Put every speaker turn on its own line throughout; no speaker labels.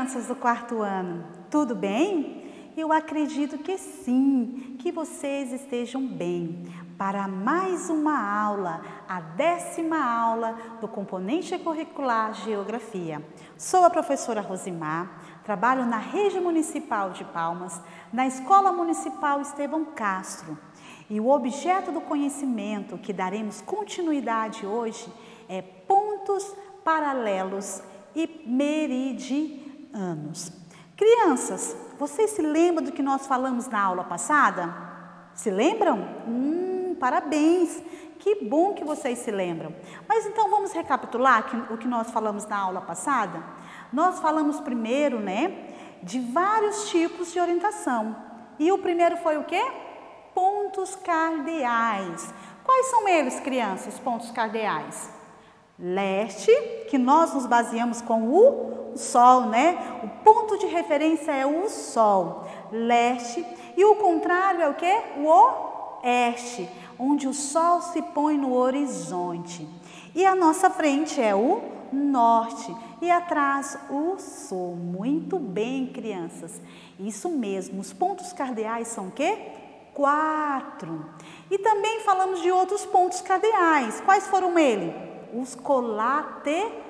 crianças do quarto ano, tudo bem? Eu acredito que sim, que vocês estejam bem. Para mais uma aula, a 10ª aula do componente curricular Geografia. Sou a professora Rosimar, trabalho na Rede Municipal de Palmas, na Escola Municipal Estevão Castro. E o objeto do conhecimento que daremos continuidade hoje é pontos paralelos e meridianos. Crianças, vocês se lembram do que nós falamos na aula passada? Se lembram? Parabéns! Que bom que vocês se lembram. Mas então vamos recapitular o que nós falamos na aula passada? Nós falamos primeiro, de vários tipos de orientação. E o primeiro foi o quê? Pontos cardeais. Quais são eles, crianças, os pontos cardeais? Leste, que nós nos baseamos com o Sol, O ponto de referência é o Sol. Leste. E o contrário é o quê? O Oeste, onde o Sol se põe no horizonte. E a nossa frente é o Norte. E atrás o Sul. Muito bem, crianças. Isso mesmo. Os pontos cardeais são o quê? 4. E também falamos de outros pontos cardeais. Quais foram eles? Os colaterais.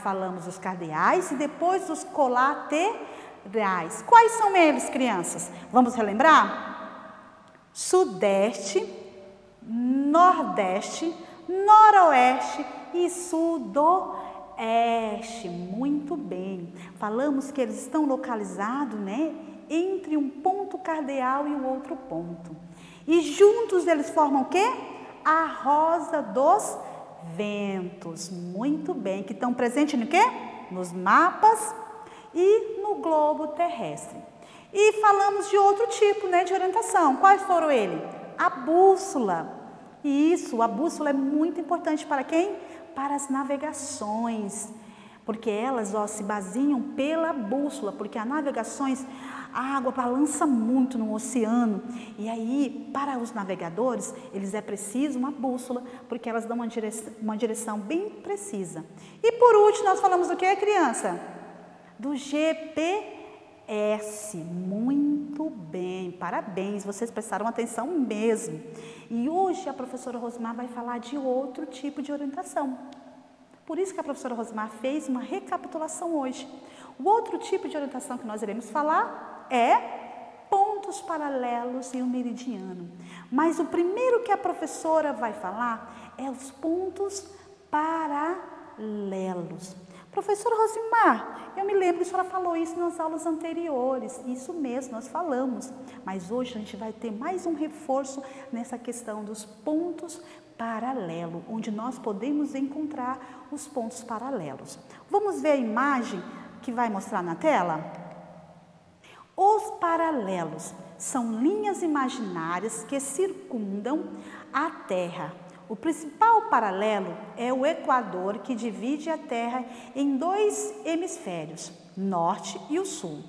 Falamos dos cardeais e depois dos colaterais. Quais são eles, crianças? Vamos relembrar? Sudeste, Nordeste, Noroeste e Sudoeste. Muito bem. Falamos que eles estão localizados, entre um ponto cardeal e o outro ponto. E juntos eles formam o quê? A rosa dos ventos. Muito bem. Que estão presentes no quê? Nos mapas e no globo terrestre. E falamos de outro tipo, de orientação. Quais foram eles? A bússola. E isso, a bússola é muito importante para quem? Para as navegações. Porque elas, se baseiam pela bússola. Porque as navegações, a água balança muito no oceano. E aí, para os navegadores, eles é preciso uma bússola. Porque elas dão uma direção bem precisa. E por último, nós falamos do que, criança? Do GPS. Muito bem, parabéns, vocês prestaram atenção mesmo. E hoje a professora Rosimar vai falar de outro tipo de orientação. Por isso que a professora Rosimar fez uma recapitulação hoje. O outro tipo de orientação que nós iremos falar é pontos paralelos e o meridiano. Mas o primeiro que a professora vai falar é os pontos paralelos. Professora Rosimar, eu me lembro que a senhora falou isso nas aulas anteriores. Isso mesmo, nós falamos. Mas hoje a gente vai ter mais um reforço nessa questão dos pontos paralelos, onde nós podemos encontrar os pontos paralelos. Vamos ver a imagem que vai mostrar na tela? Os paralelos são linhas imaginárias que circundam a Terra. O principal paralelo é o Equador, que divide a Terra em 2 hemisférios, norte e o sul.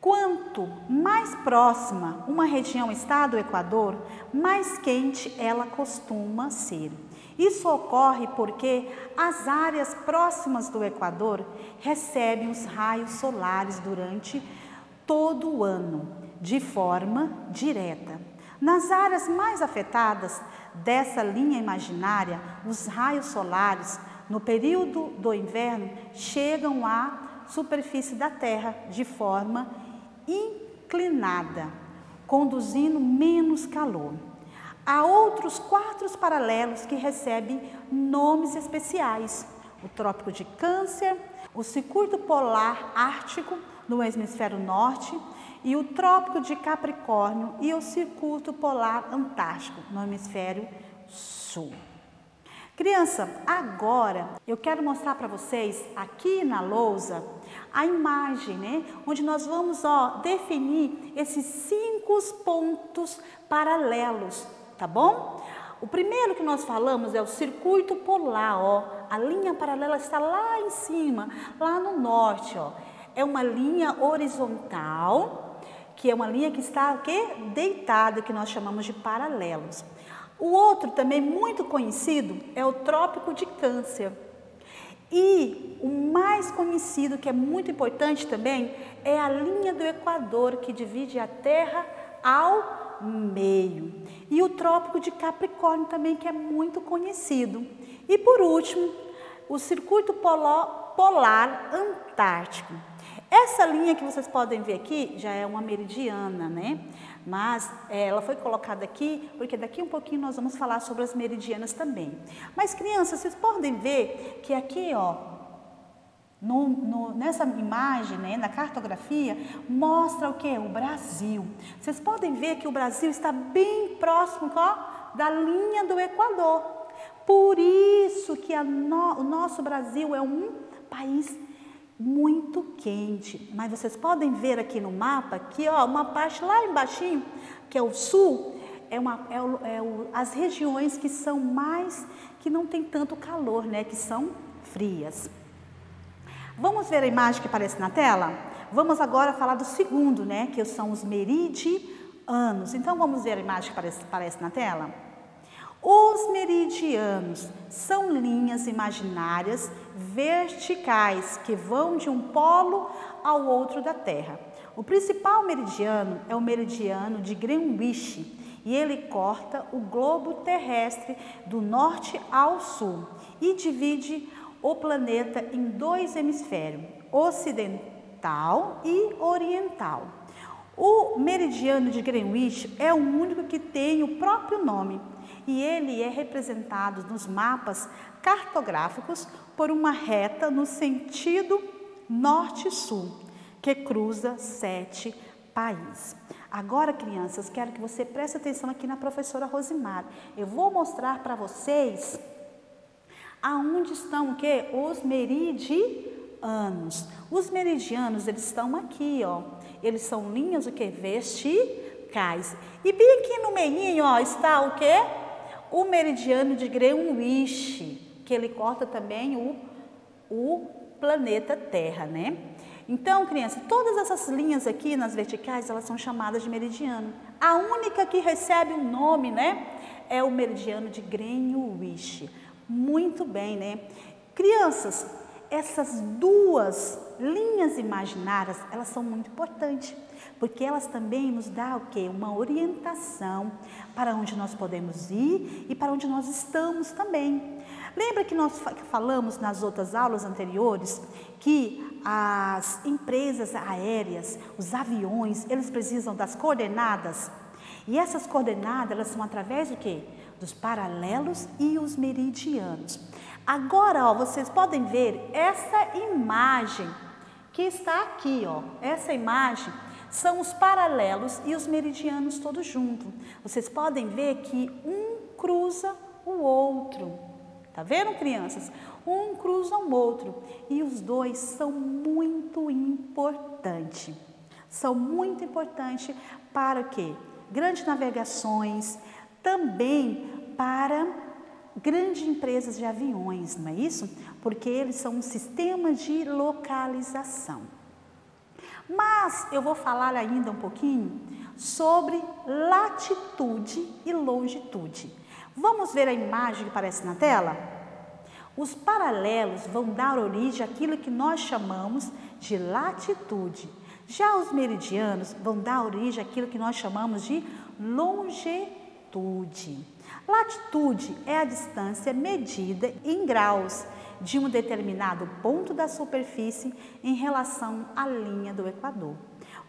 Quanto mais próxima uma região está do Equador, mais quente ela costuma ser. Isso ocorre porque as áreas próximas do Equador recebem os raios solares durante todo o ano, de forma direta. Nas áreas mais afetadas dessa linha imaginária, os raios solares, no período do inverno, chegam à superfície da Terra de forma inclinada, conduzindo menos calor. Há outros 4 paralelos que recebem nomes especiais: o Trópico de Câncer, o Circuito Polar Ártico no hemisfério norte, e o Trópico de Capricórnio e o Circuito Polar Antártico no hemisfério sul. Criança, agora eu quero mostrar para vocês aqui na lousa a imagem, onde nós vamos definir esses 5 pontos paralelos, tá bom? O primeiro que nós falamos é o Circuito Polar, a linha paralela está lá em cima, lá no norte, É uma linha horizontal, que é uma linha que está deitada, que nós chamamos de paralelos. O outro também muito conhecido é o Trópico de Câncer. E o mais conhecido, que é muito importante também, é a linha do Equador, que divide a Terra ao meio. E o Trópico de Capricórnio também, que é muito conhecido. E por último, o Circuito Polar Antártico. Essa linha que vocês podem ver aqui já é uma meridiana, né? Mas ela foi colocada aqui porque daqui um pouquinho nós vamos falar sobre as meridianas também. Mas crianças, vocês podem ver que aqui, ó, nessa imagem, né, na cartografia, mostra o que? O Brasil. Vocês podem ver que o Brasil está bem próximo, ó, da linha do Equador. Por isso que o nosso Brasil é um país muito quente. Mas vocês podem ver aqui no mapa que, ó, uma parte lá embaixo, que é o sul, as regiões que são que não tem tanto calor, né, que são frias. Vamos ver a imagem que aparece na tela? Vamos agora falar do segundo, né, que são os meridianos. Então vamos ver a imagem que aparece na tela? Os meridianos são linhas imaginárias verticais que vão de um polo ao outro da Terra. O principal meridiano é o meridiano de Greenwich e ele corta o globo terrestre do norte ao sul e divide o planeta em dois hemisférios, ocidental e oriental. O meridiano de Greenwich é o único que tem o próprio nome. E ele é representado nos mapas cartográficos por uma reta no sentido norte-sul, que cruza 7 países. Agora, crianças, quero que você preste atenção aqui na professora Rosimar. Eu vou mostrar para vocês aonde estão o quê? Os meridianos. Os meridianos, eles estão aqui, ó. Eles são linhas o quê? Verticais. E bem aqui no meio, ó, está o quê? O meridiano de Greenwich, que ele corta também o planeta Terra, né? Então, crianças, todas essas linhas aqui nas verticais, elas são chamadas de meridiano. A única que recebe o nome, né, é o meridiano de Greenwich. Muito bem, né? Crianças, essas duas linhas imaginárias, elas são muito importantes, porque elas também nos dão o quê? Uma orientação para onde nós podemos ir e para onde nós estamos também. Lembra que nós falamos nas outras aulas anteriores que as empresas aéreas, os aviões, eles precisam das coordenadas? E essas coordenadas, elas são através do quê? Dos paralelos e os meridianos. Agora, ó, vocês podem ver essa imagem que está aqui, ó. Essa imagem são os paralelos e os meridianos todos juntos. Vocês podem ver que um cruza o outro. Tá vendo, crianças? Um cruza o outro. E os dois são muito importantes. São muito importantes para o quê? Grandes navegações, também para grandes empresas de aviões, não é isso? Porque eles são um sistema de localização. Mas eu vou falar ainda um pouquinho sobre latitude e longitude. Vamos ver a imagem que aparece na tela? Os paralelos vão dar origem àquilo que nós chamamos de latitude. Já os meridianos vão dar origem àquilo que nós chamamos de longitude. Latitude é a distância medida em graus de um determinado ponto da superfície em relação à linha do Equador.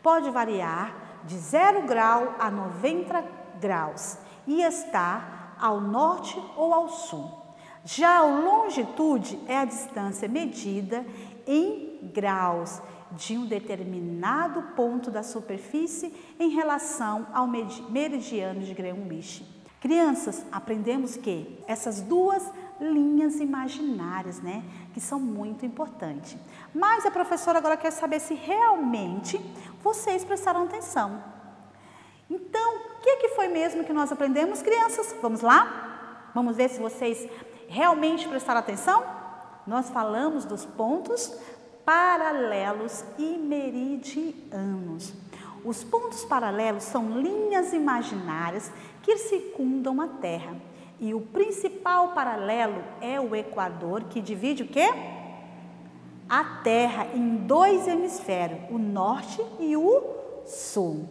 Pode variar de 0 grau a 90 graus e está ao norte ou ao sul. Já a longitude é a distância medida em graus de um determinado ponto da superfície em relação ao meridiano de Greenwich. Crianças, aprendemos que essas duas linhas imaginárias, né, que são muito importantes. Mas a professora agora quer saber se realmente vocês prestaram atenção. Então, o que foi mesmo que nós aprendemos, crianças? Vamos lá? Vamos ver se vocês realmente prestaram atenção? Nós falamos dos pontos paralelos e meridianos. Os pontos paralelos são linhas imaginárias que circundam a Terra. E o principal paralelo é o Equador, que divide o quê? a Terra em 2 hemisférios, o norte e o sul.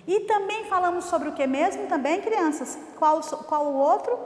E também falamos sobre o que mesmo também, crianças? Qual o outro?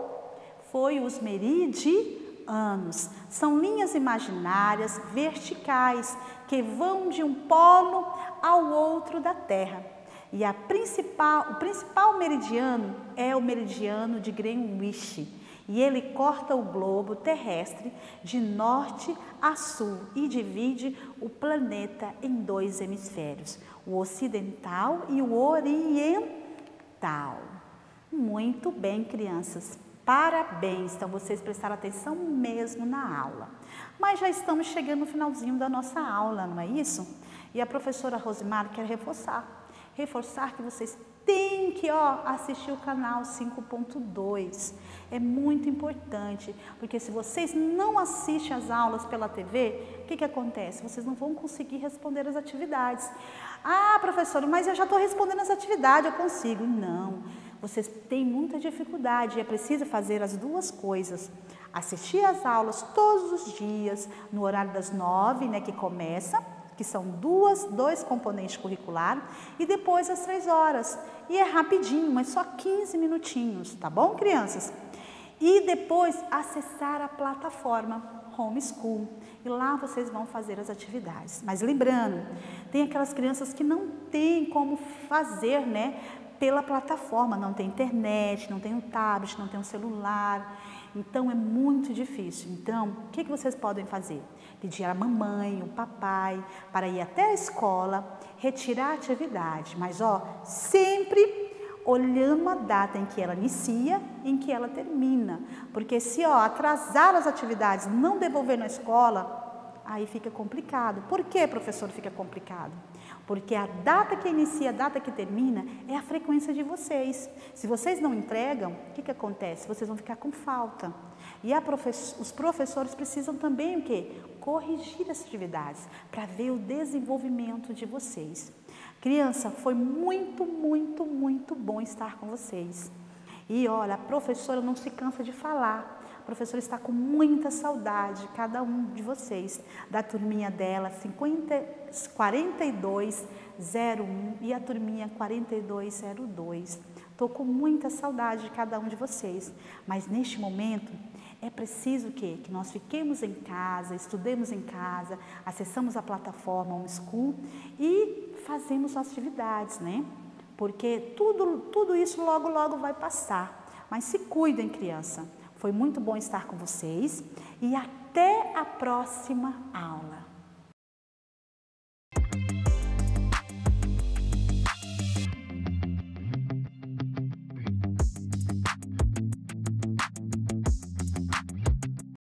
Foi os meridianos. São linhas imaginárias verticais que vão de um polo ao outro da Terra. E o principal meridiano é o meridiano de Greenwich. E ele corta o globo terrestre de norte a sul e divide o planeta em 2 hemisférios, o ocidental e o oriental. Muito bem, crianças. Parabéns! Então, vocês prestaram atenção mesmo na aula. Mas já estamos chegando no finalzinho da nossa aula, não é isso? E a professora Rosimar quer reforçar que vocês têm que assistir o canal 5.2. É muito importante, porque se vocês não assistem as aulas pela TV, o que acontece? Vocês não vão conseguir responder as atividades. Ah, professora, mas eu já estou respondendo as atividades, eu consigo. Não, vocês têm muita dificuldade, é preciso fazer as duas coisas. Assistir às aulas todos os dias, no horário das 9, né, que começa, que são dois componentes curriculares, e depois às 3 horas. E é rapidinho, mas só 15 minutinhos, tá bom, crianças? E depois acessar a plataforma Homeschool. E lá vocês vão fazer as atividades. Mas lembrando, tem aquelas crianças que não tem como fazer, né, pela plataforma, não tem internet, não tem um tablet, não tem um celular. Então é muito difícil. Então, o que vocês podem fazer? Pedir a mamãe, o papai, para ir até a escola, retirar a atividade. Mas, sempre olhando a data em que ela inicia, em que ela termina. Porque se, atrasar as atividades, não devolver na escola, aí fica complicado. Por que, professor, fica complicado? Porque a data que inicia, a data que termina, é a frequência de vocês. Se vocês não entregam, o que acontece? Vocês vão ficar com falta. E os professores precisam também o quê? Corrigir as atividades, para ver o desenvolvimento de vocês. Criança, foi muito, muito, muito bom estar com vocês. E olha, a professora não se cansa de falar. A professora está com muita saudade, cada um de vocês, da turminha dela, 4201 e a turminha 4202. Estou com muita saudade de cada um de vocês, mas neste momento é preciso que nós fiquemos em casa, estudemos em casa, acessamos a plataforma Homeschool e fazemos as atividades, né? Porque tudo isso logo, logo vai passar. Mas se cuidem, criança. Foi muito bom estar com vocês e até a próxima aula.